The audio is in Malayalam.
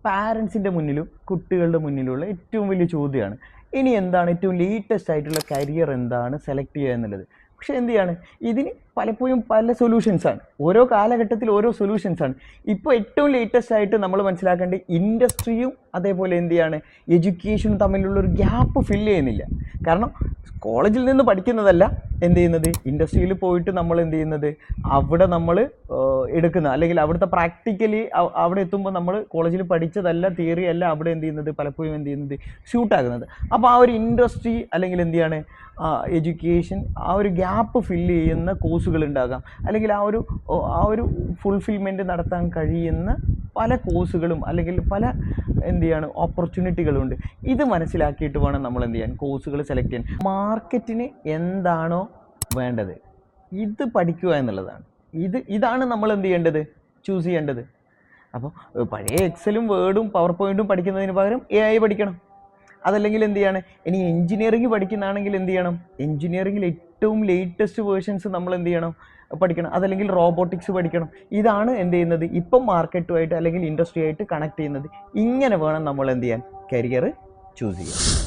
പാരൻസിൻ്റെ മുന്നിലും കുട്ടികളുടെ മുന്നിലുള്ള ഏറ്റവും വലിയ ചോദ്യമാണ്. ഇനി എന്താണ് ഏറ്റവും ലേറ്റസ്റ്റ് ആയിട്ടുള്ള കരിയർ എന്താണ് സെലക്ട് ചെയ്യുക എന്നുള്ളത്. പക്ഷേ എന്ത് ചെയ്യാണ്, ഇതിന് പലപ്പോഴും പല സൊല്യൂഷൻസാണ്, ഓരോ കാലഘട്ടത്തിൽ ഓരോ സൊല്യൂഷൻസാണ്. ഇപ്പോൾ ഏറ്റവും ലേറ്റസ്റ്റ് ആയിട്ട് നമ്മൾ മനസ്സിലാക്കേണ്ട ഇൻഡസ്ട്രിയും അതേപോലെ എന്ത് ചെയ്യാണ് എഡ്യൂക്കേഷനും തമ്മിലുള്ള ഒരു ഗ്യാപ്പ് ഫില്ല് ചെയ്യുന്നില്ല. കാരണം കോളേജിൽ നിന്ന് പഠിക്കുന്നതല്ല എന്ത് ചെയ്യുന്നത്, ഇൻഡസ്ട്രിയിൽ പോയിട്ട് നമ്മൾ എന്ത് ചെയ്യുന്നത്, അവിടെ നമ്മൾ എടുക്കുന്ന അല്ലെങ്കിൽ അവിടുത്തെ പ്രാക്ടിക്കലി അവിടെ എത്തുമ്പോൾ നമ്മൾ കോളേജിൽ പഠിച്ചതല്ല, തിയറി അല്ല അവിടെ എന്ത് ചെയ്യുന്നത് പലപ്പോഴും എന്ത് ചെയ്യുന്നത് ഷൂട്ടാകുന്നത്. അപ്പോൾ ആ ഒരു ഇൻഡസ്ട്രി അല്ലെങ്കിൽ എന്ത് ചെയ്യാണ് എഡ്യൂക്കേഷൻ ആ ഒരു ഗ്യാപ്പ് ഫില്ല് ചെയ്യുന്ന കോഴ്സുകൾ ഉണ്ടാകാം, അല്ലെങ്കിൽ ആ ഒരു ഫുൾഫിൽമെൻറ്റ് നടത്താൻ കഴിയുന്ന പല കോഴ്സുകളും അല്ലെങ്കിൽ പല എന്ത് ചെയ്യാണ് ഓപ്പർച്യൂണിറ്റികളുണ്ട്. ഇത് മനസ്സിലാക്കിയിട്ട് വേണം നമ്മൾ എന്ത് ചെയ്യാൻ കോഴ്സുകൾ സെലക്ട് ചെയ്യാൻ. മാർക്കറ്റിന് എന്താണോ വേണ്ടത് ഇത് പഠിക്കുക എന്നുള്ളതാണ്. ഇതാണ് നമ്മൾ എന്ത് ചെയ്യേണ്ടത്, ചൂസ് ചെയ്യേണ്ടത്. അപ്പോൾ പഴയ എക്സലും വേർഡും പവർ പോയിൻറ്റും പഠിക്കുന്നതിന് പകരം AI പഠിക്കണം. അതല്ലെങ്കിൽ എന്ത് ചെയ്യാണ്, ഇനി എഞ്ചിനീയറിംഗ് പഠിക്കുന്നതാണെങ്കിൽ എന്ത് ചെയ്യണം, എഞ്ചിനീയറിംഗിൽ ഏറ്റവും ലേറ്റസ്റ്റ് വേർഷൻസ് നമ്മൾ എന്ത് ചെയ്യണം പഠിക്കണം. അതല്ലെങ്കിൽ റോബോട്ടിക്സ് പഠിക്കണം. ഇതാണ് എന്ത് ചെയ്യുന്നത് ഇപ്പം മാർക്കറ്റുമായിട്ട് അല്ലെങ്കിൽ ഇൻഡസ്ട്രി ആയിട്ട് കണക്ട് ചെയ്യുന്നത്. ഇങ്ങനെ വേണം നമ്മൾ എന്ത് ചെയ്യാൻ കരിയർ ചൂസ് ചെയ്യാൻ.